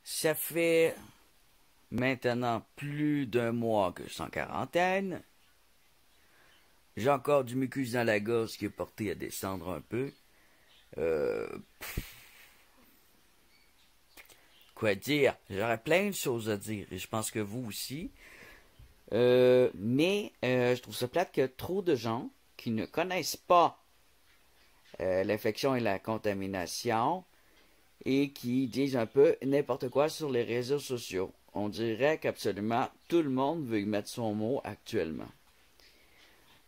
Ça fait maintenant plus d'un mois que je suis en quarantaine. J'ai encore du mucus dans la gorge qui est porté à descendre un peu. Euh, quoi dire? J'aurais plein de choses à dire et je pense que vous aussi. Mais je trouve ça plate qu'il y a trop de gens qui ne connaissent pas l'infection et la contamination et qui disent un peu n'importe quoi sur les réseaux sociaux. On dirait qu'absolument tout le monde veut y mettre son mot actuellement.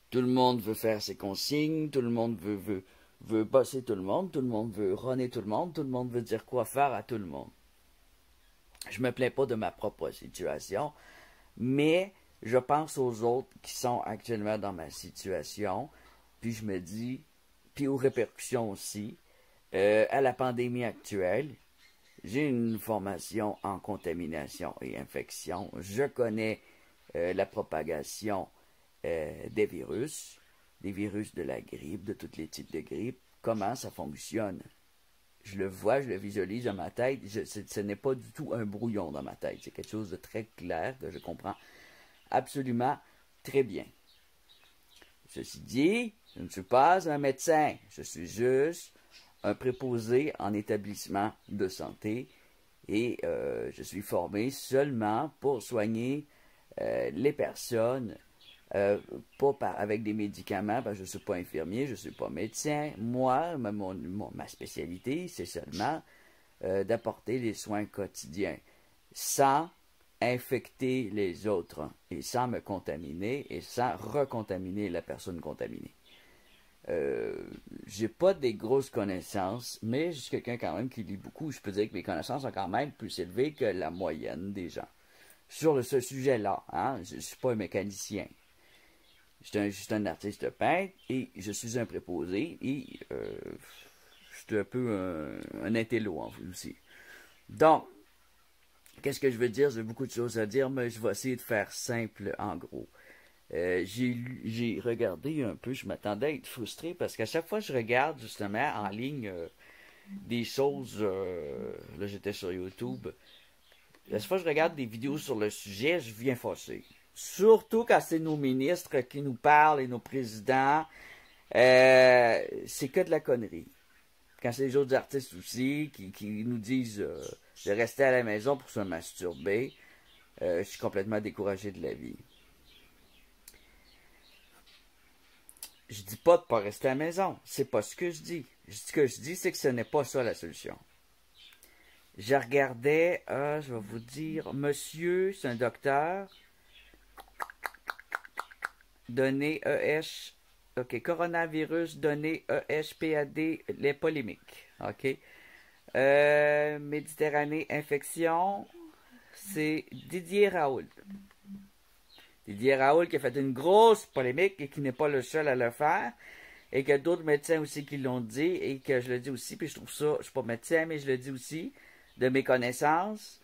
Tout le monde veut faire ses consignes, tout le monde veut bosser tout le monde veut runner tout le monde veut dire quoi faire à tout le monde. Je me plains pas de ma propre situation, mais je pense aux autres qui sont actuellement dans ma situation, puis je me dis, puis aux répercussions aussi, à la pandémie actuelle. J'ai une formation en contamination et infection. Je connais la propagation des virus de la grippe, de tous les types de grippe, comment ça fonctionne. Je le vois, je le visualise dans ma tête. Ce n'est pas du tout un brouillon dans ma tête. C'est quelque chose de très clair que je comprends absolument très bien. Ceci dit, je ne suis pas un médecin. Je suis juste un préposé en établissement de santé et je suis formé seulement pour soigner les personnes, pas avec des médicaments, parce que je ne suis pas infirmier, je ne suis pas médecin. Moi, ma spécialité, c'est seulement d'apporter les soins quotidiens sans infecter les autres et sans me contaminer et sans recontaminer la personne contaminée. J'ai pas des grosses connaissances, mais je suis quelqu'un quand même qui lit beaucoup. Je peux dire que mes connaissances sont quand même plus élevées que la moyenne des gens. Sur ce sujet-là, hein, je suis pas un mécanicien. Je suis un artiste peintre et je suis un préposé et je suis un peu un intello en vous aussi. Donc, qu'est-ce que je veux dire? J'ai beaucoup de choses à dire, mais je vais essayer de faire simple en gros. J'ai regardé un peu, je m'attendais à être frustré parce qu'à chaque fois que je regarde justement en ligne des choses, là j'étais sur YouTube, à chaque fois que je regarde des vidéos sur le sujet, je viens fâché. Surtout quand c'est nos ministres qui nous parlent et nos présidents, c'est que de la connerie. Quand c'est les autres artistes aussi qui nous disent de rester à la maison pour se masturber, je suis complètement découragé de la vie. Je dis pas de pas rester à la maison. C'est pas ce que je dis. Ce que je dis, c'est que ce n'est pas ça la solution. Je regardais, je vais vous dire, monsieur, c'est un docteur, données EH, ok, coronavirus, données EHPAD, les polémiques, ok. Méditerranée, infection, c'est Didier Raoult. Didier Raoult qui a fait une grosse polémique et qui n'est pas le seul à le faire. Et que d'autres médecins aussi qui l'ont dit, et que je le dis aussi, puis je trouve ça, je suis pas médecin, mais je le dis aussi, de mes connaissances,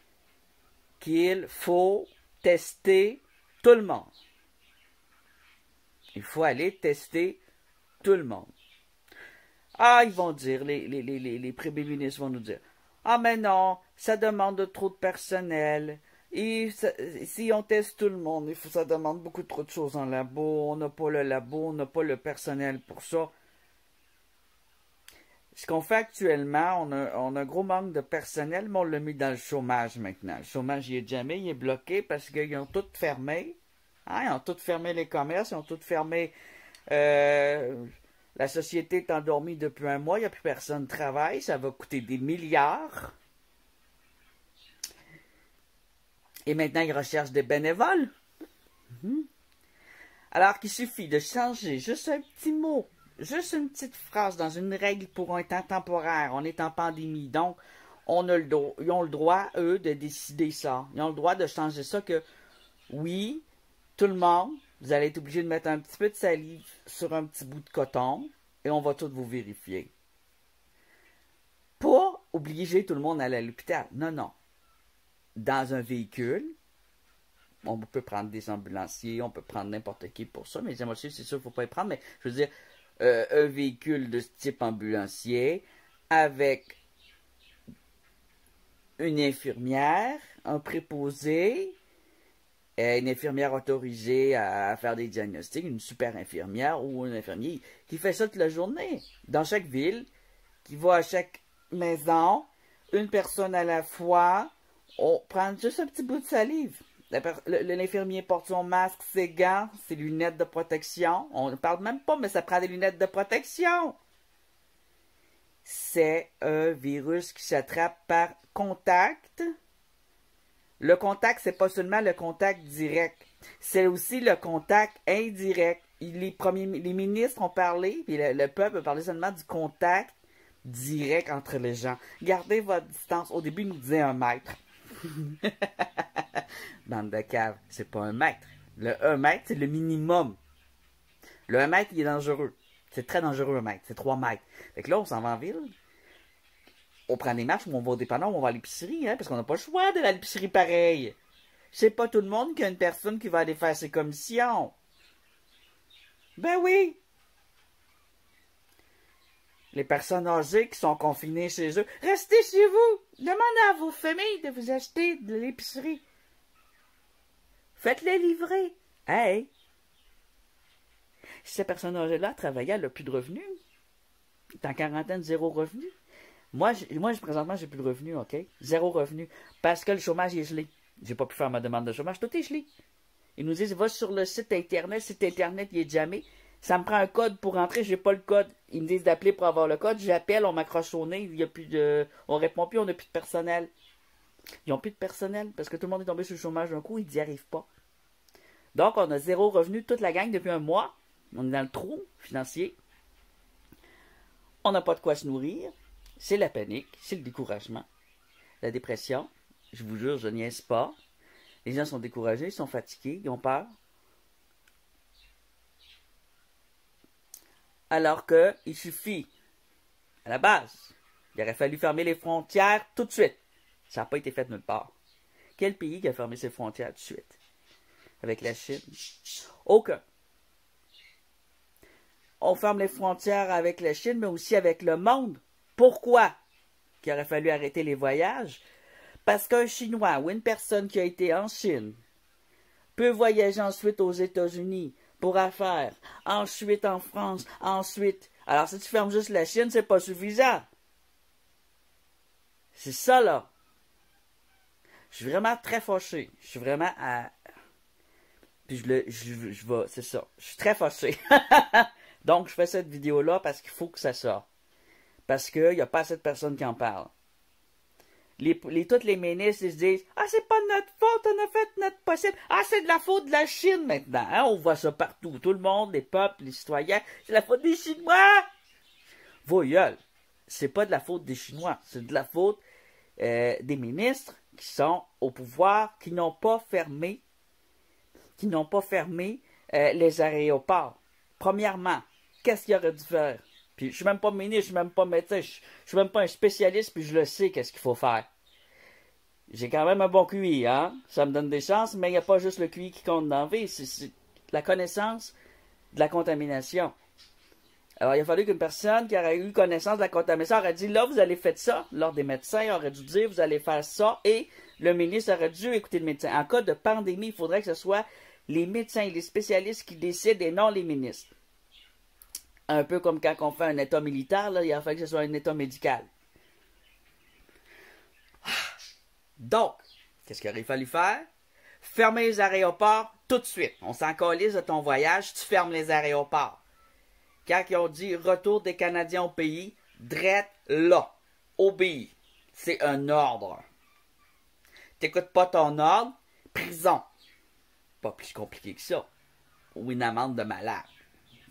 qu'il faut tester tout le monde. Il faut aller tester tout le monde. Ah, ils vont dire, les premiers ministres vont nous dire, ah mais non, ça demande trop de personnel. Et si on teste tout le monde, ça demande beaucoup trop de choses en labo, on n'a pas le labo, on n'a pas le personnel pour ça. Ce qu'on fait actuellement, on a un gros manque de personnel, mais on l'a mis dans le chômage maintenant. Le chômage, il est jamais, il est bloqué parce qu'ils ont tout fermé. Hein, ils ont tout fermé les commerces, ils ont tout fermé. La société est endormie depuis un mois, il n'y a plus personne qui travaille, ça va coûter des milliards. Et maintenant, ils recherchent des bénévoles. Alors qu'il suffit de changer juste un petit mot, juste une petite phrase dans une règle pour un temps temporaire. On est en pandémie, donc ils ont le droit, eux, de décider ça. Ils ont le droit de changer ça que, oui, tout le monde, vous allez être obligé de mettre un petit peu de salive sur un petit bout de coton et on va tout vous vérifier. Pas obliger tout le monde à aller à l'hôpital. Non, non. Dans un véhicule, on peut prendre des ambulanciers, on peut prendre n'importe qui pour ça, mais les ambulanciers, c'est sûr qu'il ne faut pas les prendre, mais je veux dire, un véhicule de ce type ambulancier avec une infirmière, un préposé, une infirmière autorisée à faire des diagnostics, une super infirmière ou un infirmier qui fait ça toute la journée, dans chaque ville, qui va à chaque maison, une personne à la fois, on prend juste un petit bout de salive. L'infirmier porte son masque, ses gants, ses lunettes de protection. On ne parle même pas, mais ça prend des lunettes de protection. C'est un virus qui s'attrape par contact. Le contact, c'est pas seulement le contact direct, c'est aussi le contact indirect. Les ministres ont parlé, puis le peuple a parlé seulement du contact direct entre les gens. Gardez votre distance. Au début, ils nous disaient 1 mètre. Bande de cave, c'est pas 1 mètre. Le 1 mètre, c'est le minimum. Le 1 mètre, il est dangereux. C'est très dangereux, 1 mètre. C'est 3 mètres. Fait que là, on s'en va en ville. On prend des marches, ou on va au dépanneur, ou on va à l'épicerie, hein, parce qu'on n'a pas le choix d'aller à l'épicerie pareil. C'est pas tout le monde qui a une personne qui va aller faire ses commissions. Ben oui. Les personnes âgées qui sont confinées chez eux, restez chez vous. Demandez à vos familles de vous acheter de l'épicerie. Faites-les livrer. Hey! Si cette personne âgée-là travaillait, elle n'a plus de revenus. Elle est en quarantaine, 0 revenu. Moi, présentement, j'ai plus de revenus, OK? 0 revenu. Parce que le chômage est gelé. J'ai pas pu faire ma demande de chômage. Tout est gelé. Ils nous disent, va sur le site Internet. Il est jamais. Ça me prend un code pour rentrer. J'ai pas le code. Ils me disent d'appeler pour avoir le code. J'appelle, on m'accroche au nez. Il y a plus de... On répond plus, on n'a plus de personnel. Ils n'ont plus de personnel parce que tout le monde est tombé sur le chômage d'un coup. Ils n'y arrivent pas. Donc, on a 0 revenu toute la gang depuis 1 mois. On est dans le trou financier. On n'a pas de quoi se nourrir. C'est la panique, c'est le découragement, la dépression. Je vous jure, je niaise pas. Les gens sont découragés, ils sont fatigués, ils ont peur. Alors que il suffit, à la base, il aurait fallu fermer les frontières tout de suite. Ça n'a pas été fait de nulle part. Quel pays qui a fermé ses frontières tout de suite? Avec la Chine? Aucun. On ferme les frontières avec la Chine, mais aussi avec le monde. Pourquoi qu'il aurait fallu arrêter les voyages? Parce qu'un Chinois ou une personne qui a été en Chine peut voyager ensuite aux États-Unis pour affaires, ensuite en France, ensuite... Alors si tu fermes juste la Chine, c'est pas suffisant. C'est ça, là. Je suis vraiment très fâché. Je suis vraiment à... Puis je vais... C'est ça. Je suis très fâché. Donc, je fais cette vidéo-là parce qu'il faut que ça sorte. Parce qu'il n'y a pas assez de personnes qui en parlent. Toutes les ministres, ils se disent « Ah, c'est pas de notre faute, on a fait notre possible. Ah, c'est de la faute de la Chine maintenant. Hein? » On voit ça partout. Tout le monde, les peuples, les citoyens, c'est la faute des Chinois. Voyelle, c'est pas de la faute des Chinois. C'est de la faute des ministres qui sont au pouvoir, qui n'ont pas fermé les aéroports. Premièrement, qu'est-ce qu'il aurait dû faire? Puis je suis même pas ministre, je suis même pas médecin, je suis même pas un spécialiste, puis je le sais qu'est-ce qu'il faut faire. J'ai quand même un bon QI, hein? Ça me donne des chances, mais il n'y a pas juste le QI qui compte dans la vie, c'est la connaissance de la contamination. Alors il a fallu qu'une personne qui aurait eu connaissance de la contamination aurait dit, là, vous allez faire ça. Lors des médecins aurait dû dire, vous allez faire ça, et le ministre aurait dû écouter le médecin. En cas de pandémie, il faudrait que ce soit les médecins et les spécialistes qui décident et non les ministres. Un peu comme quand on fait un état militaire, là, il a fallu que ce soit un état médical. Donc, qu'est-ce qu'il aurait fallu faire? Fermer les aéroports tout de suite. On s'en calisse de ton voyage, tu fermes les aéroports. Quand ils ont dit retour des Canadiens au pays, drette là, obéis. C'est un ordre. T'écoutes pas ton ordre, prison. Pas plus compliqué que ça. Ou une amende de malade.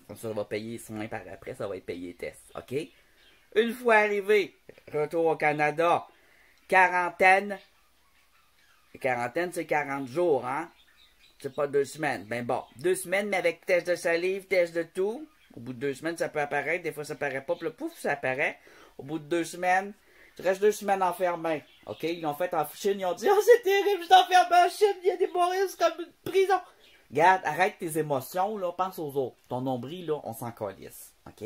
Comme ça va payer soins par après, ça va être payé test. OK? Une fois arrivé, retour au Canada, quarantaine. Quarantaine, c'est 40 jours, hein? C'est pas 2 semaines. Ben bon, 2 semaines, mais avec test de salive, test de tout. Au bout de 2 semaines, ça peut apparaître. Des fois, ça apparaît pas. Puis le pouf, ça apparaît. Au bout de 2 semaines, tu restes 2 semaines enfermé. OK? Ils l'ont fait en Chine. Ils ont dit, oh, c'est terrible, je suis enfermé en Chine. Il y a des Maurice comme une prison. Regarde, arrête tes émotions, là. Pense aux autres. Ton nombril, là, on s'en calisse. OK?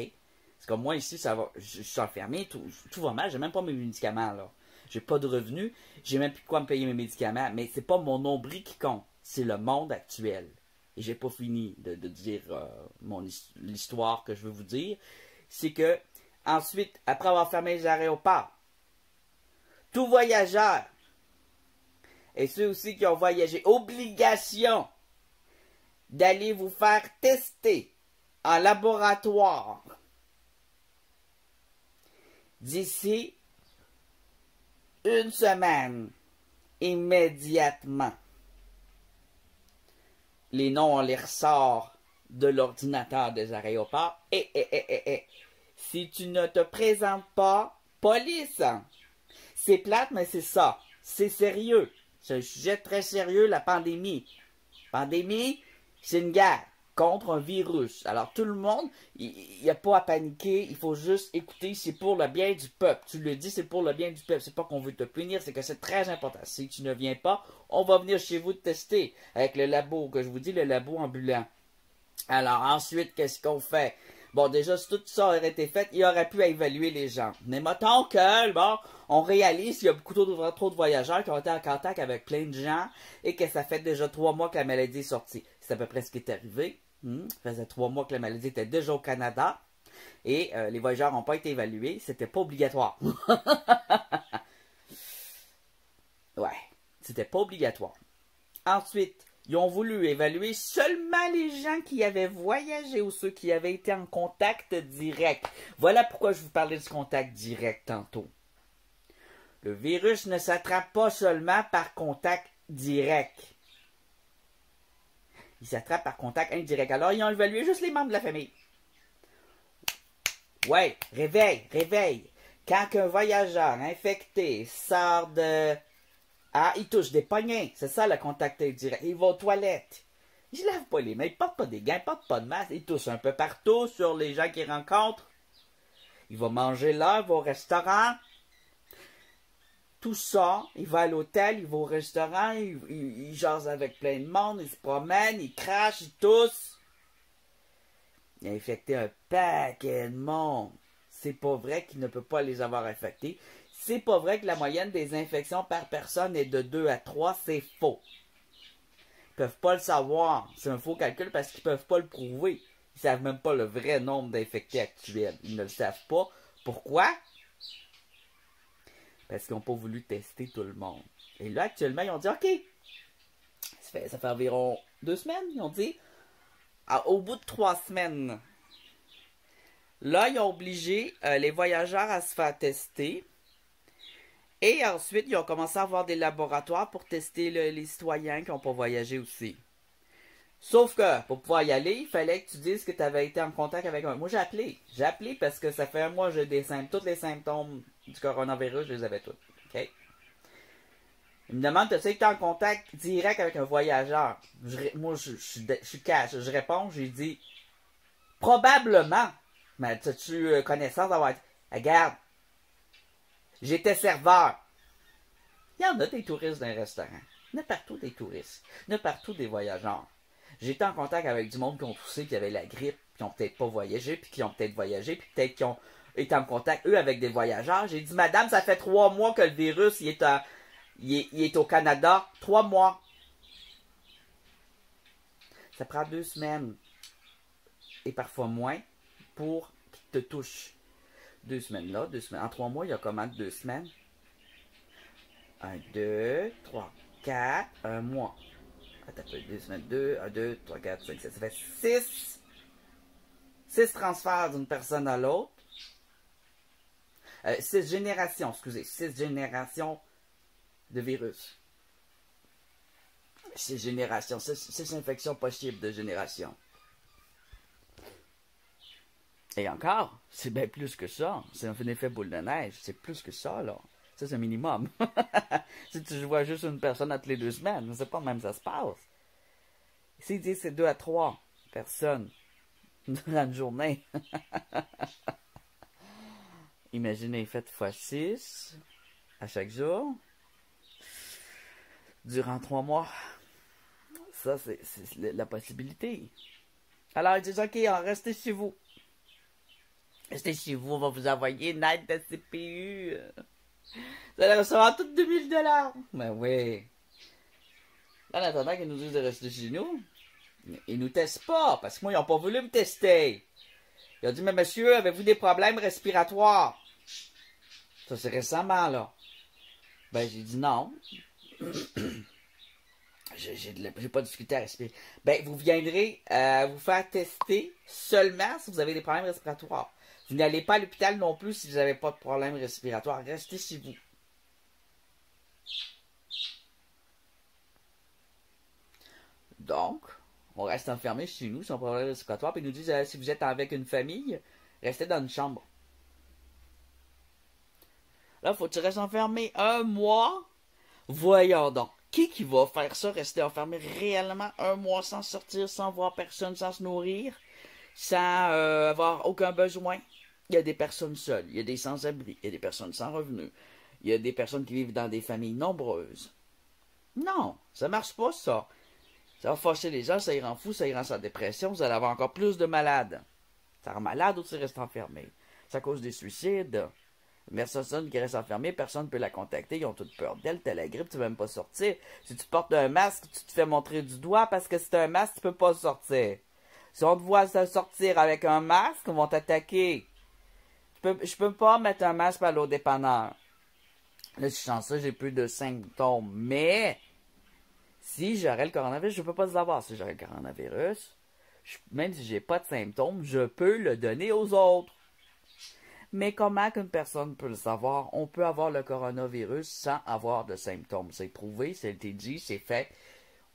C'est comme moi, ici, ça va. Je suis enfermé. Tout va mal. J'ai même pas mes médicaments, là. j'ai pas de revenus, j'ai même plus de quoi me payer mes médicaments, mais c'est pas mon nombril qui compte, c'est le monde actuel. Et j'ai pas fini de dire l'histoire que je veux vous dire. C'est que, ensuite, après avoir fermé les aéroports, tout voyageur, et ceux aussi qui ont voyagé, obligation d'aller vous faire tester en laboratoire d'ici une semaine, immédiatement. Les noms, on les ressort de l'ordinateur des aéroports. Si tu ne te présentes pas, police. C'est plate, mais c'est ça. C'est sérieux. C'est un sujet très sérieux, la pandémie. Pandémie, c'est une guerre contre un virus. Alors tout le monde, il n'y a pas à paniquer, il faut juste écouter, c'est pour le bien du peuple. Tu le dis, c'est pour le bien du peuple. C'est pas qu'on veut te punir, c'est que c'est très important. Si tu ne viens pas, on va venir chez vous te tester avec le labo, que je vous dis, le labo ambulant. Alors ensuite, qu'est-ce qu'on fait? Bon, déjà, si tout ça aurait été fait, il aurait pu évaluer les gens. Mais mettons que, bon, on réalise qu'il y a beaucoup trop de voyageurs qui ont été en contact avec plein de gens et que ça fait déjà 3 mois que la maladie est sortie. C'est à peu près ce qui est arrivé. Ça faisait 3 mois que la maladie était déjà au Canada et les voyageurs n'ont pas été évalués. C'était pas obligatoire. Ouais, c'était pas obligatoire. Ensuite, ils ont voulu évaluer seulement les gens qui avaient voyagé ou ceux qui avaient été en contact direct. Voilà pourquoi je vous parlais du contact direct tantôt. Le virus ne s'attrape pas seulement par contact direct. Il s'attrape par contact indirect. Alors, ils ont évalué juste les membres de la famille. Ouais, réveille. Quand un voyageur infecté sort de... Ah, il touche des poignets. C'est ça, le contact indirect. Il va aux toilettes. Il ne lave pas les mains, il ne porte pas des gants, il ne porte pas de masque. Il touche un peu partout sur les gens qu'il rencontre. Il va manger là, il va au restaurant. Tout ça, il va à l'hôtel, il va au restaurant, il jase avec plein de monde, il se promène, il crache, il tousse. Il a infecté un paquet de monde. C'est pas vrai qu'il ne peut pas les avoir infectés. C'est pas vrai que la moyenne des infections par personne est de 2 à 3, c'est faux. Ils peuvent pas le savoir. C'est un faux calcul parce qu'ils peuvent pas le prouver. Ils savent même pas le vrai nombre d'infectés actuels. Ils ne le savent pas. Pourquoi? Parce qu'ils n'ont pas voulu tester tout le monde. Et là, actuellement, ils ont dit, OK, ça fait environ 2 semaines, ils ont dit, au bout de 3 semaines, là, ils ont obligé les voyageurs à se faire tester. Et ensuite, ils ont commencé à avoir des laboratoires pour tester les citoyens qui n'ont pas voyagé aussi. Sauf que, pour pouvoir y aller, il fallait que tu dises que tu avais été en contact avec un... Moi, j'ai appelé. J'ai appelé parce que ça fait un mois que j'ai des symptômes. Tous les symptômes du coronavirus, je les avais tous. OK? Il me demande, tu sais que tu es en contact direct avec un voyageur. Moi, je suis cash. Je réponds, j'ai dit, probablement. Mais as-tu connaissance d'avoir été... Regarde, j'étais serveur. Il y en a des touristes dans les restaurants. Il y en a partout des touristes. Il y en a partout des voyageurs. J'étais en contact avec du monde qui ont toussé, qui avait la grippe, qui ont peut-être pas voyagé, puis qui ont peut-être voyagé, puis peut-être qui ont été en contact, eux, avec des voyageurs. J'ai dit, madame, ça fait 3 mois que le virus, il est au Canada. 3 mois. Ça prend 2 semaines. Et parfois moins, pour qu'il te touche. 2 semaines là, 2 semaines. En 3 mois, il y a comment 2 semaines? 1, 2, 3, 4, 1 mois. Attends, 2 semaines, 2, 1, 2, 3, 4, 5, 6. Ça fait 6 transferts d'une personne à l'autre. 6 générations, excusez. 6 générations de virus. 6 générations. 6 infections possibles de génération. Et encore, c'est bien plus que ça. C'est un effet boule de neige. C'est plus que ça, là. Ça, c'est un minimum. Si tu vois juste une personne toutes les 2 semaines, c'est pas même ça se passe. S'il dit c'est 2 à 3 personnes durant une journée, imaginez, faites x6 à chaque jour durant 3 mois. Ça, c'est la possibilité. Alors, ils disent, OK, restez chez vous. Restez chez vous, on va vous envoyer une aide de CPU. Vous allez recevoir toutes 2000 $. Ben oui. Là, en attendant qu'ils nous disent de rester chez nous, ils nous testent pas, parce que moi, ils n'ont pas voulu me tester. Ils ont dit, mais monsieur, avez-vous des problèmes respiratoires? Ça, c'est récemment, là. Ben, j'ai dit non. J'ai pas discuté à respirer. Ben, vous viendrez vous faire tester seulement si vous avez des problèmes respiratoires. Vous n'allez pas à l'hôpital non plus si vous n'avez pas de problème respiratoire. Restez chez vous. Donc, on reste enfermé chez nous sans problème respiratoire. Puis ils nous disent, si vous êtes avec une famille, restez dans une chambre. Là, faut que tu restes enfermé un mois. Voyons donc. Qui va faire ça, rester enfermé réellement un mois sans sortir, sans voir personne, sans se nourrir, sans avoir aucun besoin? Il y a des personnes seules, il y a des sans-abri, il y a des personnes sans revenus, il y a des personnes qui vivent dans des familles nombreuses. Non, ça marche pas, ça. Ça va fâcher les gens, ça les rend fous, ça les rend sans dépression, vous allez avoir encore plus de malades. Ça rend malade ou tu restes enfermé. Ça cause des suicides. Mais personne qui reste enfermée, personne ne peut la contacter, ils ont toute peur d'elle, t'as la grippe, tu ne veux même pas sortir. Si tu portes un masque, tu te fais montrer du doigt parce que c'est un masque, tu peux pas sortir. Si on te voit sortir avec un masque, ils vont t'attaquer. Je peux pas mettre un masque à l'eau dépanneur. Là, je suis chanceux, j'ai plus de symptômes. Mais, si j'aurais le coronavirus, je peux pas le savoir. Si j'aurais le coronavirus, même si j'ai pas de symptômes, je peux le donner aux autres. Mais comment qu'une personne peut le savoir? On peut avoir le coronavirus sans avoir de symptômes. C'est prouvé, c'est été dit, c'est fait.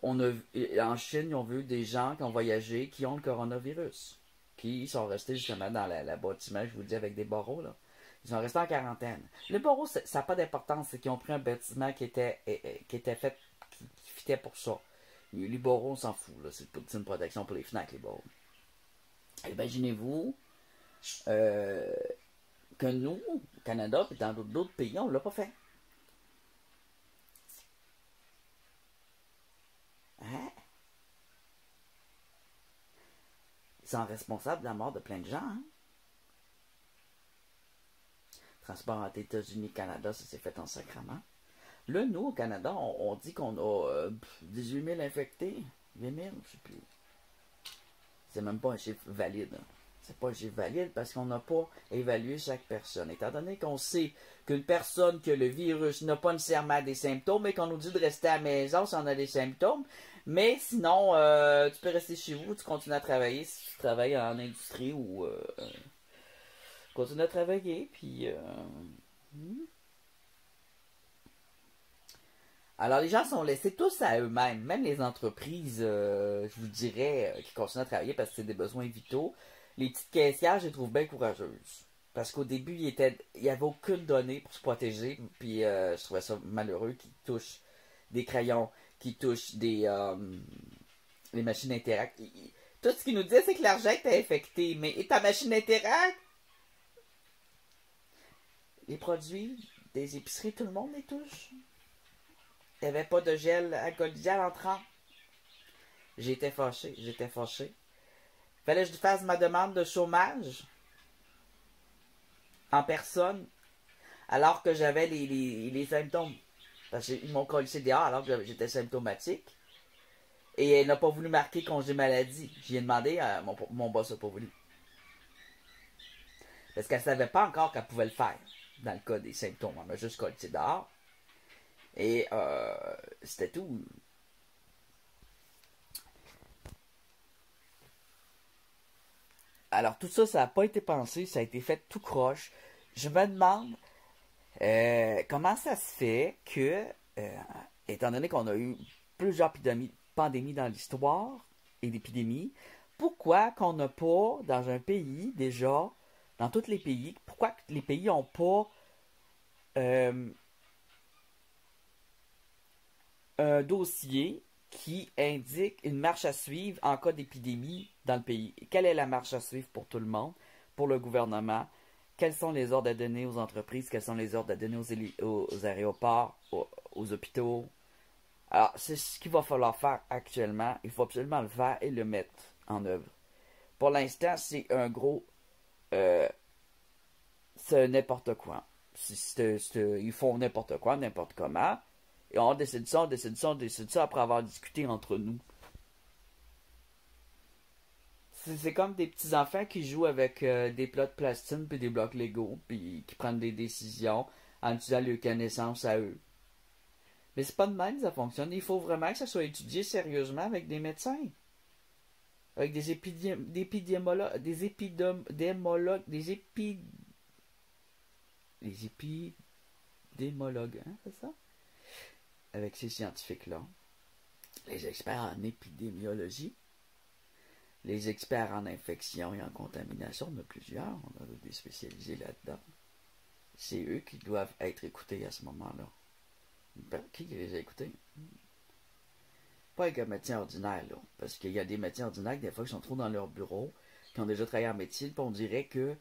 En Chine, ils ont vu des gens qui ont voyagé qui ont le coronavirus. Qui sont restés justement dans la bâtiment, je vous dis, avec des barreaux, là. Ils sont restés en quarantaine. Le barreau, ça n'a pas d'importance. C'est qu'ils ont pris un bâtiment qui était fait, qui fitait pour ça. Les barreaux, on s'en fout, là. C'est une protection pour les fenêtres, les barreaux. Imaginez-vous, que nous, au Canada, et dans d'autres pays, on ne l'a pas fait. Hein? Ils sont responsables de la mort de plein de gens. Hein? Transport entre États-Unis et Canada, ça s'est fait en sacrament. Là, nous, au Canada, on dit qu'on a 18 000 infectés. 8 000, je sais plus. C'est même pas un chiffre valide. Hein. C'est pas un chiffre valide parce qu'on n'a pas évalué chaque personne. Étant donné qu'on sait qu'une personne qui a le virus n'a pas nécessairement des symptômes et qu'on nous dit de rester à la maison si on a des symptômes, mais sinon, tu peux rester chez vous, tu continues à travailler si tu travailles en industrie ou continue à travailler, puis alors les gens sont laissés tous à eux-mêmes, même les entreprises, je vous dirais, qui continuent à travailler parce que c'est des besoins vitaux. Les petites caissières, je les trouve bien courageuses. Parce qu'au début, il n'y avait aucune donnée pour se protéger. Puis je trouvais ça malheureux qu'ils touchent des crayons, qu'ils touchent les machines Interact. Tout ce qu'ils nous disaient, c'est que l'argent était infecté. Mais et ta machine Interact? Les produits des épiceries, tout le monde les touche. Il n'y avait pas de gel alcoolisé à l'entrant. J'étais fâché. Fallait que je fasse ma demande de chômage en personne alors que j'avais les symptômes. Parce qu'ils m'ont collé dehors alors que j'étais symptomatique. Et elle n'a pas voulu marquer congé maladie. J'y ai demandé, mon boss n'a pas voulu. Parce qu'elle ne savait pas encore qu'elle pouvait le faire dans le cas des symptômes. Elle m'a juste collé dehors. Et c'était tout. Alors tout ça, ça n'a pas été pensé, ça a été fait tout croche. Je me demande comment ça se fait que, étant donné qu'on a eu plusieurs pandémies dans l'histoire et d'épidémies, pourquoi qu'on n'a pas, dans un pays déjà, dans tous les pays, pourquoi les pays n'ont pas un dossier qui indique une marche à suivre en cas d'épidémie dans le pays. Quelle est la marche à suivre pour tout le monde, pour le gouvernement? Quels sont les ordres à donner aux entreprises? Quels sont les ordres à donner aux aéroports, aux hôpitaux? Alors, c'est ce qu'il va falloir faire actuellement. Il faut absolument le faire et le mettre en œuvre. Pour l'instant, c'est un gros... c'est n'importe quoi. Ils font n'importe quoi, n'importe comment. Et on décide ça, on décide ça, on décide ça après avoir discuté entre nous. C'est comme des petits enfants qui jouent avec des plats de plastine puis des blocs Lego puis qui prennent des décisions en utilisant leurs connaissances à eux. Mais c'est pas de même que ça fonctionne. Il faut vraiment que ça soit étudié sérieusement avec des médecins. Avec des épidémologues, des épidémologues, hein, c'est ça? Avec ces scientifiques-là. Les experts en épidémiologie. Les experts en infection et en contamination, on a plusieurs, on a des spécialisés là-dedans. C'est eux qui doivent être écoutés à ce moment-là. Qui les a écoutés? Pas avec un médecin ordinaire, là. Parce qu'il y a des médecins ordinaires, des fois, qui sont trop dans leur bureau, qui ont déjà travaillé en médecine, puis on dirait que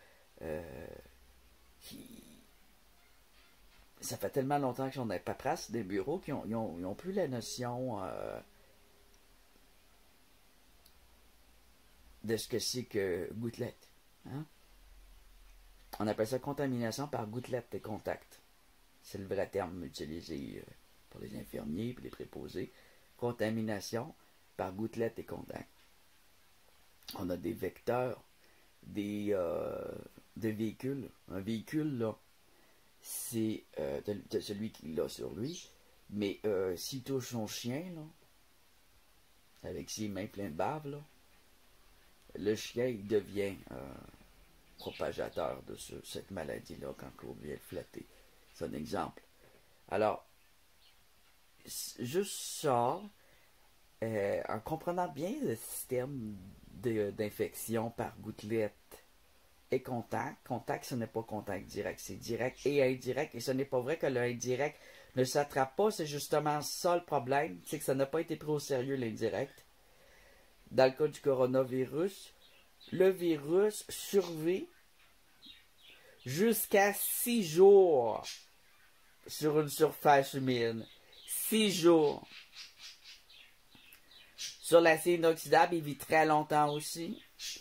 ça fait tellement longtemps qu'ils sont dans les paperasses des bureaux qu'ils n'ont plus la notion de ce que c'est que gouttelette. Hein? On appelle ça contamination par gouttelette et contact. C'est le vrai terme utilisé pour les infirmiers et les préposés. Contamination par gouttelette et contact. On a des vecteurs, des véhicules. Un véhicule, là, c'est de celui qui l'a sur lui. Mais s'il touche son chien, là, avec ses mains pleines de bave, là, le chien, il devient propagateur de cette maladie-là quand Claude vient le flatter. C'est un exemple. Alors, juste ça, en comprenant bien le système d'infection par gouttelette et contact, contact, ce n'est pas contact direct, c'est direct et indirect, et ce n'est pas vrai que le indirect ne s'attrape pas, c'est justement ça le problème, c'est que ça n'a pas été pris au sérieux l'indirect. Dans le cas du coronavirus, le virus survit jusqu'à 6 jours sur une surface humide. 6 jours. Sur l'acier inoxydable, il vit très longtemps aussi. Je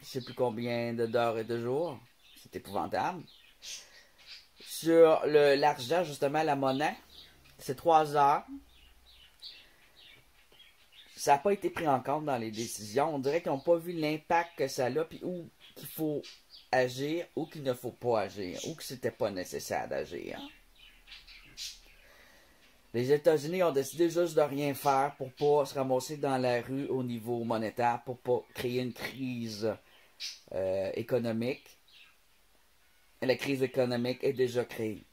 ne sais plus combien d'heures et de jours. C'est épouvantable. Sur l'argent, justement, la monnaie, c'est 3 heures. Ça n'a pas été pris en compte dans les décisions. On dirait qu'ils n'ont pas vu l'impact que ça a, puis où qu'il faut agir, ou qu'il ne faut pas agir, ou que c'était pas nécessaire d'agir. Les États-Unis ont décidé juste de rien faire pour pas se ramasser dans la rue au niveau monétaire, pour pas créer une crise économique. La crise économique est déjà créée.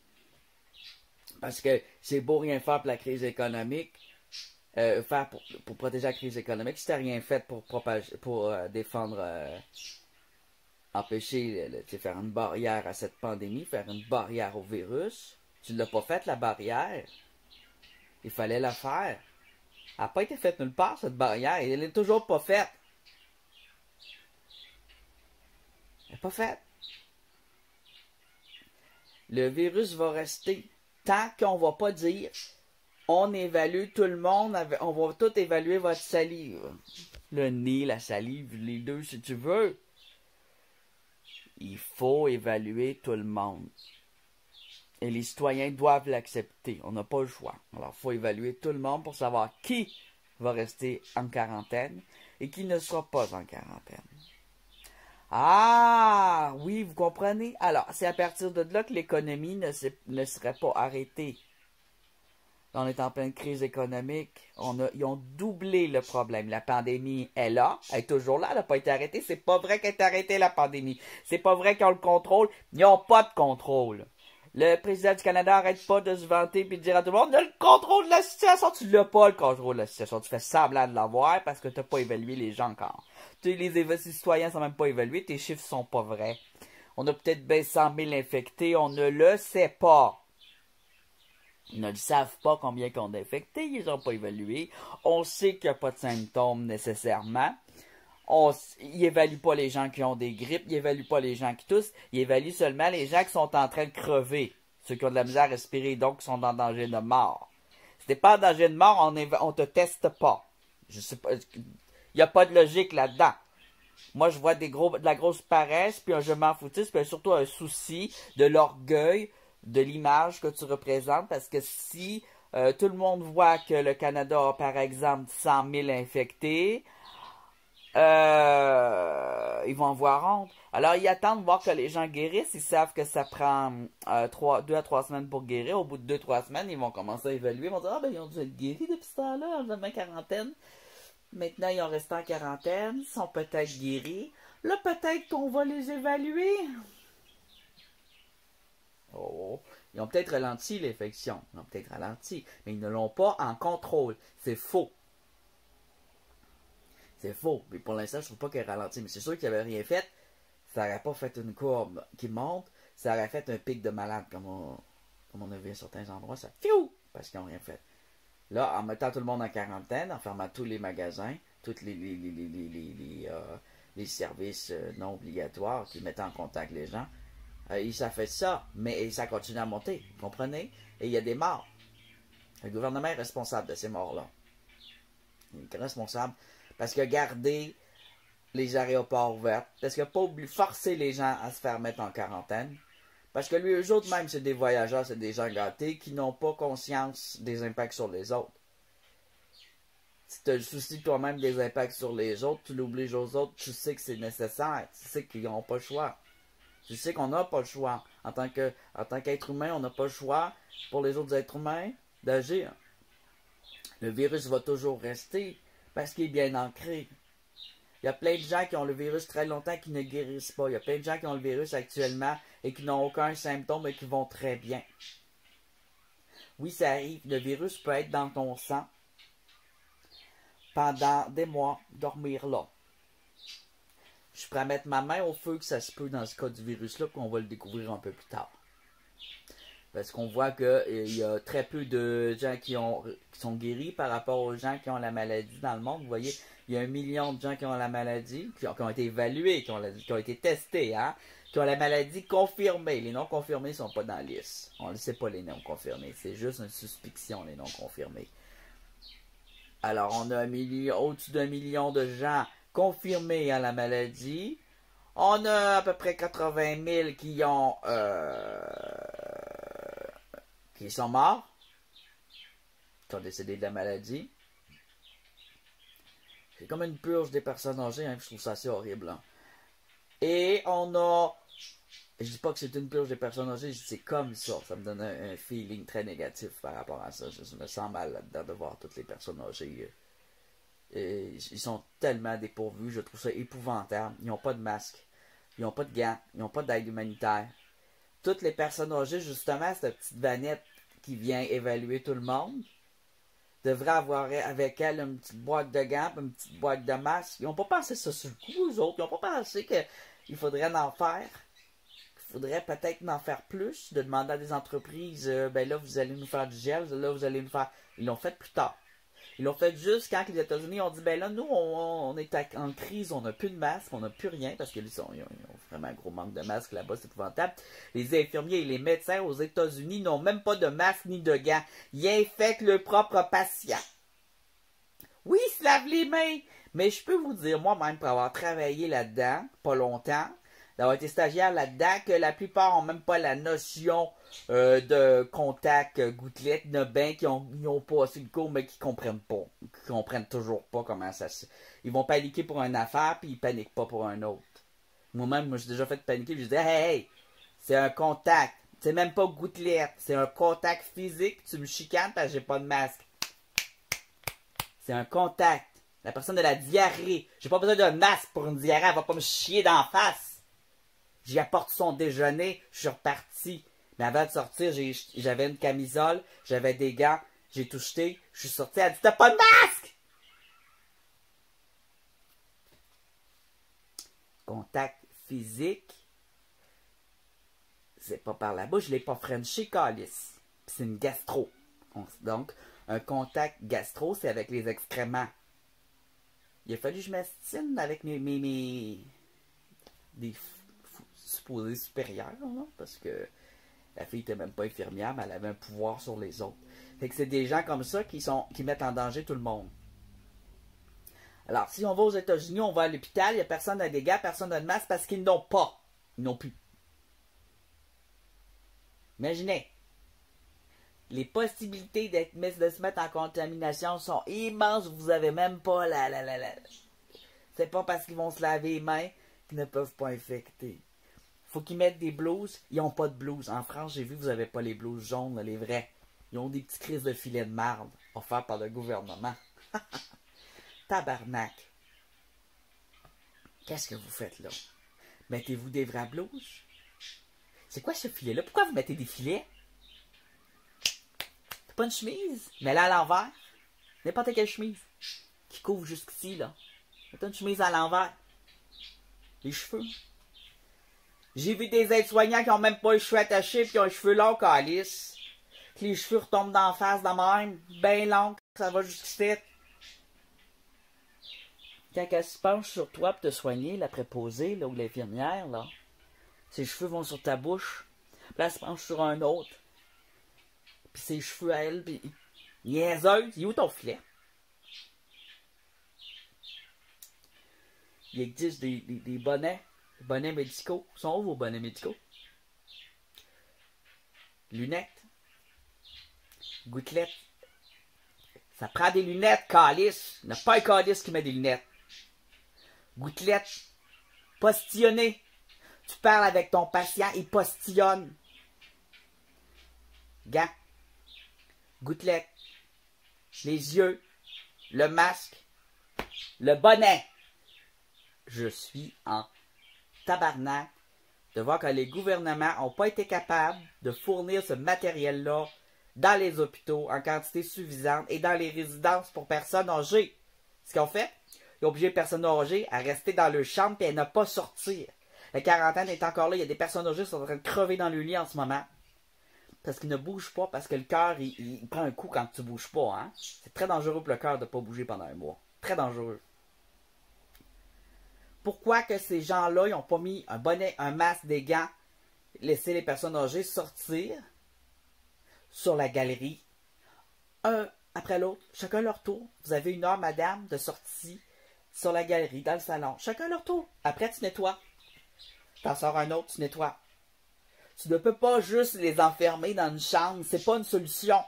Parce que c'est beau rien faire pour la crise économique, faire pour protéger la crise économique, si tu n'as rien fait pour défendre, empêcher, faire une barrière à cette pandémie, faire une barrière au virus, tu ne l'as pas faite, la barrière. Il fallait la faire. Elle n'a pas été faite nulle part, cette barrière, et elle n'est toujours pas faite. Elle n'est pas faite. Le virus va rester tant qu'on ne va pas dire on évalue tout le monde, on va tout évaluer votre salive. Le nez, la salive, les deux si tu veux. Il faut évaluer tout le monde. Et les citoyens doivent l'accepter. On n'a pas le choix. Alors, il faut évaluer tout le monde pour savoir qui va rester en quarantaine et qui ne sera pas en quarantaine. Ah, oui, vous comprenez? Alors, c'est à partir de là que l'économie ne serait pas arrêtée. On est en pleine crise économique. Ils ont doublé le problème. La pandémie est là. Elle est toujours là. Elle n'a pas été arrêtée. C'est pas vrai qu'elle est arrêtée, la pandémie. C'est pas vrai qu'ils ont le contrôle. Ils n'ont pas de contrôle. Le président du Canada arrête pas de se vanter et de dire à tout le monde, on a le contrôle de la situation. Tu l'as pas, le contrôle de la situation. Tu fais semblant de l'avoir parce que tu n'as pas évalué les gens encore. Les citoyens ne sont même pas évalués. Tes chiffres sont pas vrais. On a peut-être bien 100 000 infectés. On ne le sait pas. Ils ne le savent pas combien qu'on a infectés. Ils n'ont pas évalué. On sait qu'il n'y a pas de symptômes nécessairement. Il évalue pas les gens qui ont des grippes, il évalue pas les gens qui toussent, il évalue seulement les gens qui sont en train de crever, ceux qui ont de la misère à respirer, donc qui sont en danger de mort. Si t'es pas en danger de mort, on te teste pas. Je sais pas, il n'y a pas de logique là-dedans. Moi, je vois de la grosse paresse, puis un je m'en foutisme, puis surtout un souci de l'orgueil, de l'image que tu représentes, parce que si tout le monde voit que le Canada a, par exemple, 100 000 infectés, ils vont avoir honte. Alors, ils attendent de voir que les gens guérissent. Ils savent que ça prend 2 à 3 semaines pour guérir. Au bout de 2-3 semaines, ils vont commencer à évaluer. Ils vont dire, ah ben, ils ont dû être guéris depuis ce temps-là, en faisant quarantaine. Maintenant, ils ont resté en quarantaine, ils sont peut-être guéris. Là, peut-être qu'on va les évaluer. Oh, ils ont peut-être ralenti l'infection. Ils ont peut-être ralenti, mais ils ne l'ont pas en contrôle. C'est faux. C'est faux. Mais pour l'instant, je trouve pas qu'elle ralentit. Mais c'est sûr qu'il n'avait rien fait. Ça n'aurait pas fait une courbe qui monte. Ça aurait fait un pic de malade, comme on a vu à certains endroits. Ça fiou! Parce qu'ils n'ont rien fait. Là, en mettant tout le monde en quarantaine, en fermant tous les magasins, tous les services non obligatoires qui mettent en contact les gens, ça fait ça, mais ça continue à monter, vous comprenez? Et il y a des morts. Le gouvernement est responsable de ces morts-là. Il est responsable parce qu'il a gardé les aéroports ouverts, parce qu'il n'a pas oublié forcer les gens à se faire mettre en quarantaine. Parce que lui, eux autres, même, c'est des voyageurs, c'est des gens gâtés qui n'ont pas conscience des impacts sur les autres. Si tu as le souci toi-même des impacts sur les autres, tu l'obliges aux autres, tu sais que c'est nécessaire, tu sais qu'ils n'ont pas le choix. Tu sais qu'on n'a pas le choix. En tant qu'être humain, on n'a pas le choix pour les autres êtres humains d'agir. Le virus va toujours rester parce qu'il est bien ancré. Il y a plein de gens qui ont le virus très longtemps qui ne guérissent pas. Il y a plein de gens qui ont le virus actuellement et qui n'ont aucun symptôme et qui vont très bien. Oui, ça arrive. Le virus peut être dans ton sang pendant des mois, dormir là. Je suis prêt à mettre ma main au feu que ça se peut dans ce cas du virus-là, qu'on va le découvrir un peu plus tard. Parce qu'on voit qu'il y a très peu de gens qui sont guéris par rapport aux gens qui ont la maladie dans le monde. Vous voyez, il y a 1 million de gens qui ont la maladie, qui ont été évalués, qui ont été testés, hein, qui ont la maladie confirmée. Les non confirmés ne sont pas dans la liste. On ne sait pas les non confirmés. C'est juste une suspicion, les non confirmés. Alors, on a au-dessus d'1 million de gens confirmés à la maladie. On a à peu près 80 000 qui sont morts, qui ont décédé de la maladie. C'est comme une purge des personnes âgées, hein, je trouve ça assez horrible. Hein. Et on a... Je dis pas que c'est une purge des personnes âgées, je dis c'est comme ça. Ça me donne un feeling très négatif par rapport à ça. Je me sens mal là-dedans de voir toutes les personnes âgées. Ils sont tellement dépourvus, je trouve ça épouvantable. Ils n'ont pas de masque, ils n'ont pas de gants, ils n'ont pas d'aide humanitaire. Toutes les personnes âgées, justement, cette petite vanette qui vient évaluer tout le monde, devrait avoir avec elle une petite boîte de gants, une petite boîte de masques. Ils n'ont pas pensé ça sur le coup, eux autres. Ils n'ont pas pensé qu'il faudrait en faire. Il faudrait peut-être en faire plus, de demander à des entreprises, ben là, vous allez nous faire du gel, là, vous allez nous faire... Ils l'ont fait plus tard. Ils l'ont fait juste quand les États-Unis ont dit, ben là, nous, on est en crise, on n'a plus de masques, on n'a plus rien, parce qu'ils ont vraiment un gros manque de masques là-bas, c'est épouvantable. Les infirmiers et les médecins aux États-Unis n'ont même pas de masques ni de gants. Ils infectent leurs propres patients. Oui, ils se lavent les mains, mais je peux vous dire, moi-même, pour avoir travaillé là-dedans, pas longtemps, d'avoir été stagiaire là-dedans, que la plupart n'ont même pas la notion de contact, gouttelette, de bain, qui ont passé le cours, mais qui comprennent pas. Qui comprennent toujours pas comment ça se... Ils vont paniquer pour une affaire, puis ils paniquent pas pour un autre. Moi-même, j'ai déjà fait paniquer, puis je dis, hey, c'est un contact. C'est même pas gouttelette, c'est un contact physique, tu me chicanes parce que j'ai pas de masque. C'est un contact. La personne a la diarrhée. J'ai pas besoin d'un masque pour une diarrhée, elle va pas me chier d'en face. J'y apporte son déjeuner, je suis reparti. Mais avant de sortir, j'avais une camisole, j'avais des gants, j'ai tout jeté, je suis sorti, elle a dit, t'as pas de masque! Contact physique, c'est pas par la bouche, je l'ai pas frenché, calice. C'est une gastro. Donc, un contact gastro, c'est avec les excréments. Il a fallu que je m'astine avec des supposés supérieurs, là, parce que la fille était même pas infirmière, mais elle avait un pouvoir sur les autres. Fait que c'est des gens comme ça qui mettent en danger tout le monde. Alors, si on va aux États-Unis, on va à l'hôpital, il n'y a personne à des gants, personne n'a de masque parce qu'ils n'ont pas. Ils n'ont plus. Imaginez. Les possibilités de se mettre en contamination sont immenses. Vous n'avez même pas C'est pas parce qu'ils vont se laver les mains qu'ils ne peuvent pas infecter. Faut qu'ils mettent des blouses. Ils n'ont pas de blouses. En France, j'ai vu, vous n'avez pas les blouses jaunes, là, les vrais. Ils ont des petites crises de filets de marde offerts par le gouvernement. Tabarnak. Qu'est-ce que vous faites là? Mettez-vous des vraies blouses? C'est quoi ce filet-là? Pourquoi vous mettez des filets? C'est pas une chemise? Mets-la à l'envers. N'importe quelle chemise. Qui couvre jusqu'ici, là. Mettez une chemise à l'envers. Les cheveux. J'ai vu des aides-soignants qui ont même pas les cheveux attachés puis qui ont les cheveux longs, calice. Que les cheveux retombent d'en face de même. Ben long, ça va jusqu'ici. Quand elle se penche sur toi pour te soigner, la préposée, là, ou l'infirmière, là, ses cheveux vont sur ta bouche. Puis là, elle se penche sur un autre. Puis ses cheveux à elle, puis niaiseuse. Il est où ton filet? Il existe des bonnets. Bonnets médicaux. Ils sont où vos bonnets médicaux? Lunettes. Gouttelettes. Ça prend des lunettes, calice. Il n'y a pas un calice qui met des lunettes. Gouttelettes. Postillonner. Tu parles avec ton patient, il postillonne. Gants. Gouttelettes. Les yeux. Le masque. Le bonnet. Je suis en tabarnak de voir que les gouvernements n'ont pas été capables de fournir ce matériel-là dans les hôpitaux en quantité suffisante et dans les résidences pour personnes âgées. Ce qu'ils ont fait, ils ont obligé les personnes âgées à rester dans leur chambre et à ne pas sortir. La quarantaine est encore là. Il y a des personnes âgées qui sont en train de crever dans le lit en ce moment. Parce qu'ils ne bougent pas, parce que le cœur, il prend un coup quand tu ne bouges pas. Hein? C'est très dangereux pour le cœur de ne pas bouger pendant un mois. Très dangereux. Pourquoi que ces gens-là, ils n'ont pas mis un bonnet, un masque, des gants, laisser les personnes âgées sortir sur la galerie, un après l'autre, chacun leur tour. Vous avez 1 heure, madame, de sortie sur la galerie, dans le salon. Chacun leur tour. Après, tu nettoies. T'en sors un autre, tu nettoies. Tu ne peux pas juste les enfermer dans une chambre. C'est pas une solution.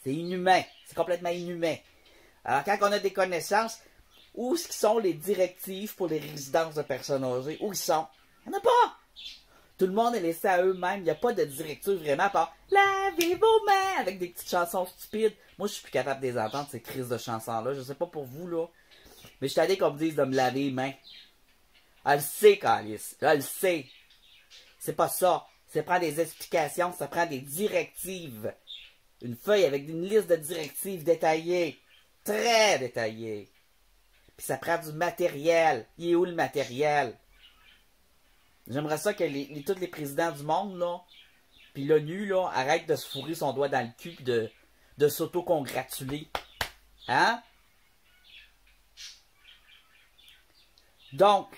C'est inhumain. C'est complètement inhumain. Alors, quand on a des connaissances, où sont les directives pour les résidences de personnes âgées? Où ils sont? Il n'y en a pas! Tout le monde est laissé à eux-mêmes. Il n'y a pas de directive vraiment à part « Lavez vos mains » avec des petites chansons stupides. Moi, je suis plus capable de les entendre, ces crises de chansons-là. Je sais pas pour vous, là. Mais je suis allé qu'on me dise de me laver les mains. Elle le sait, Calice. Elle le sait. C'est pas ça. Ça prend des explications, ça prend des directives. Une feuille avec une liste de directives détaillées. Très détaillées. Puis ça prend du matériel. Il est où le matériel? J'aimerais ça que tous les présidents du monde, là, puis l'ONU, là, arrêtent de se fourrer son doigt dans le cul pis de s'auto-congratuler. Hein? Donc,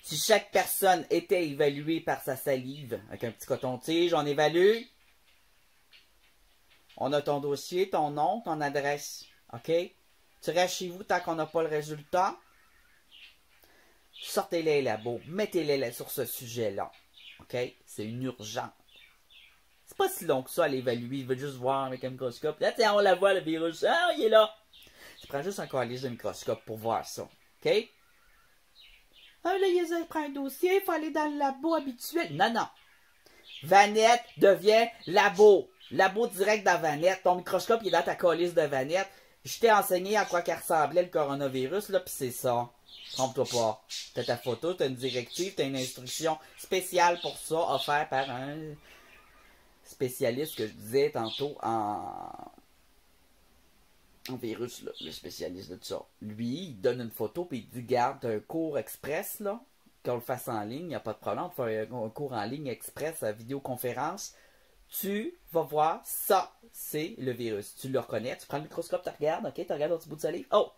si chaque personne était évaluée par sa salive, avec un petit coton-tige, on évalue. On a ton dossier, ton nom, ton adresse. OK? Tu restes chez vous tant qu'on n'a pas le résultat. Sortez-les là-bas. Mettez-les sur ce sujet-là. OK? C'est une urgence. C'est pas si long que ça à l'évaluer. Il veut juste voir avec un microscope. Là, tiens, on la voit, le virus. Ah, il est là. Tu prends juste un calice de microscope pour voir ça. OK? Ah, là, il prend un dossier. Il faut aller dans le labo habituel. Non, non. Vanette devient labo. Labo direct dans Vanette. Ton microscope, il est dans ta calice de Vanette. Je t'ai enseigné à quoi qu'il ressemblait le coronavirus, là, pis c'est ça. Trompe-toi pas. T'as ta photo, t'as une directive, t'as une instruction spéciale pour ça, offerte par un spécialiste que je disais tantôt en virus, là, le spécialiste de tout ça. Lui, il donne une photo, puis il dit, garde, t'as un cours express, là, qu'on le fasse en ligne, il n'y a pas de problème, on fait un cours en ligne express à vidéoconférence. Tu vas voir, ça, c'est le virus. Tu le reconnais, tu prends le microscope, tu regardes, ok, tu regardes au petit bout de salive. Oh!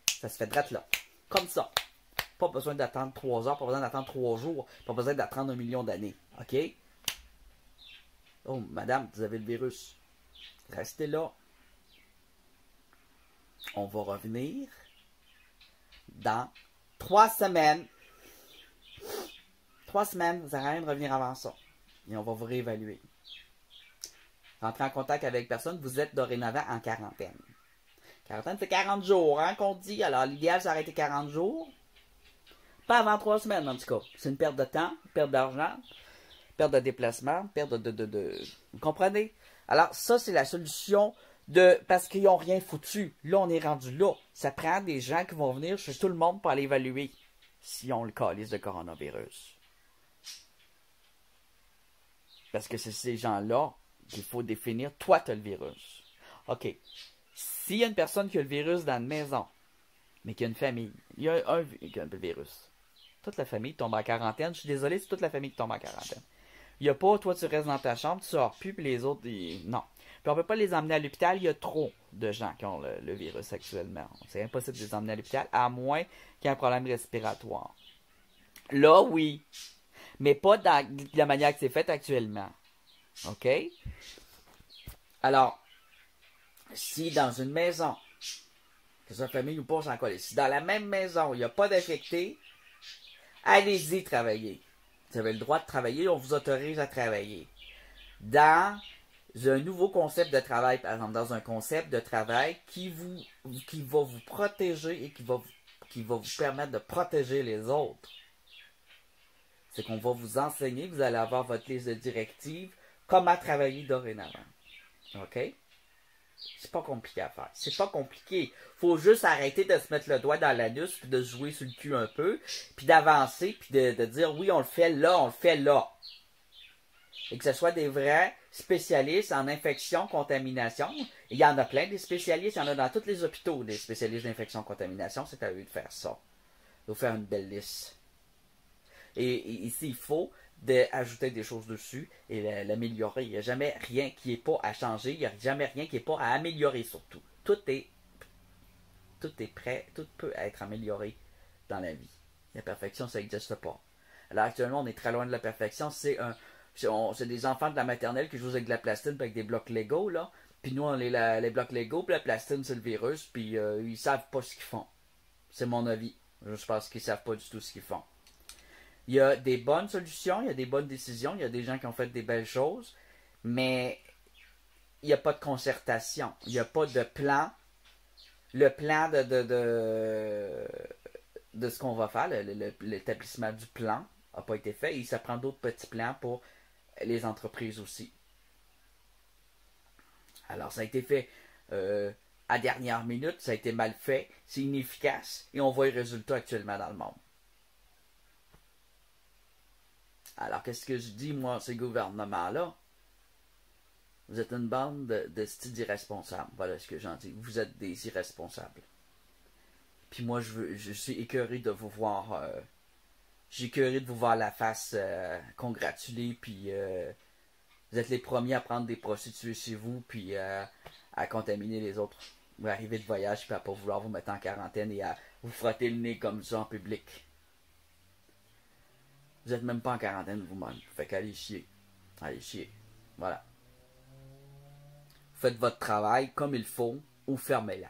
Ça se fait droit là. Comme ça. Pas besoin d'attendre 3 heures, pas besoin d'attendre 3 jours, pas besoin d'attendre 1 million d'années. Ok? Oh, madame, vous avez le virus. Restez là. On va revenir dans 3 semaines. 3 semaines, vous n'avez rien de revenir avant ça. Et on va vous réévaluer. Rentrez en contact avec personne, vous êtes dorénavant en quarantaine. Quarantaine, c'est 40 jours, hein, qu'on dit. Alors, l'idéal, c'est d'arrêter 40 jours. Pas avant 3 semaines, en tout cas. C'est une perte de temps, perte d'argent, perte de déplacement, perte de... Vous comprenez? Alors, ça, c'est la solution parce qu'ils n'ont rien foutu. Là, on est rendu là. Ça prend des gens qui vont venir chez tout le monde pour aller évaluer si on le calice de coronavirus. Parce que c'est ces gens-là qu'il faut définir. Toi, tu as le virus. OK. S'il y a une personne qui a le virus dans une maison, mais qui a une famille, il y a un qui a le virus. Toute la famille tombe en quarantaine. Je suis désolé, c'est toute la famille qui tombe en quarantaine. Il n'y a pas, toi, tu restes dans ta chambre, tu sors plus, puis les autres, non. Puis on ne peut pas les emmener à l'hôpital. Il y a trop de gens qui ont le virus actuellement. C'est impossible de les emmener à l'hôpital, à moins qu'il y ait un problème respiratoire. Là, oui. Mais pas de la manière que c'est fait actuellement. OK? Alors, si dans une maison, que sa famille ou pas s'en colle, si dans la même maison, il n'y a pas d'infectés, allez-y travailler. Vous avez le droit de travailler, on vous autorise à travailler. Dans un nouveau concept de travail, par exemple, dans un concept de travail qui va vous protéger et qui va vous permettre de protéger les autres. C'est qu'on va vous enseigner, vous allez avoir votre liste de directives, comment travailler dorénavant. OK? C'est pas compliqué à faire. C'est pas compliqué. Faut juste arrêter de se mettre le doigt dans l'anus, puis de se jouer sur le cul un peu, puis d'avancer, puis de dire oui, on le fait là, on le fait là. Et que ce soit des vrais spécialistes en infection, contamination. Il y en a plein des spécialistes, il y en a dans tous les hôpitaux, des spécialistes d'infection, contamination. C'est à eux de faire ça. De faire une belle liste. Et ici, il faut ajouter des choses dessus et l'améliorer. Il n'y a jamais rien qui n'est pas à changer. Il n'y a jamais rien qui n'est pas à améliorer surtout. Tout est prêt. Tout peut être amélioré dans la vie. La perfection, ça n'existe pas. Alors actuellement, on est très loin de la perfection. C'est des enfants de la maternelle qui jouent avec de la plastine avec des blocs Lego, là. Puis nous, on est les blocs Lego, puis la plastine, c'est le virus. Puis ils savent pas ce qu'ils font. C'est mon avis. Je pense qu'ils savent pas du tout ce qu'ils font. Il y a des bonnes solutions, il y a des bonnes décisions, il y a des gens qui ont fait des belles choses, mais il n'y a pas de concertation, il n'y a pas de plan. Le plan de ce qu'on va faire, l'établissement du plan n'a pas été fait, et ça prend d'autres petits plans pour les entreprises aussi. Alors ça a été fait à dernière minute, ça a été mal fait, c'est inefficace, et on voit les résultats actuellement dans le monde. Alors, qu'est-ce que je dis, moi, ces gouvernements-là? Vous êtes une bande de styles irresponsables. Voilà ce que j'en dis. Vous êtes des irresponsables. Puis moi, je suis écœuré de vous voir... j'ai écœuré de vous voir la face congratulée, puis vous êtes les premiers à prendre des prostituées chez vous, puis à contaminer les autres. Vous arrivez de voyage, puis à pas vouloir vous mettre en quarantaine et à vous frotter le nez comme ça en public. Vous n'êtes même pas en quarantaine vous-même. Fait qu'allez chier. Allez chier. Voilà. Faites votre travail comme il faut ou fermez-la.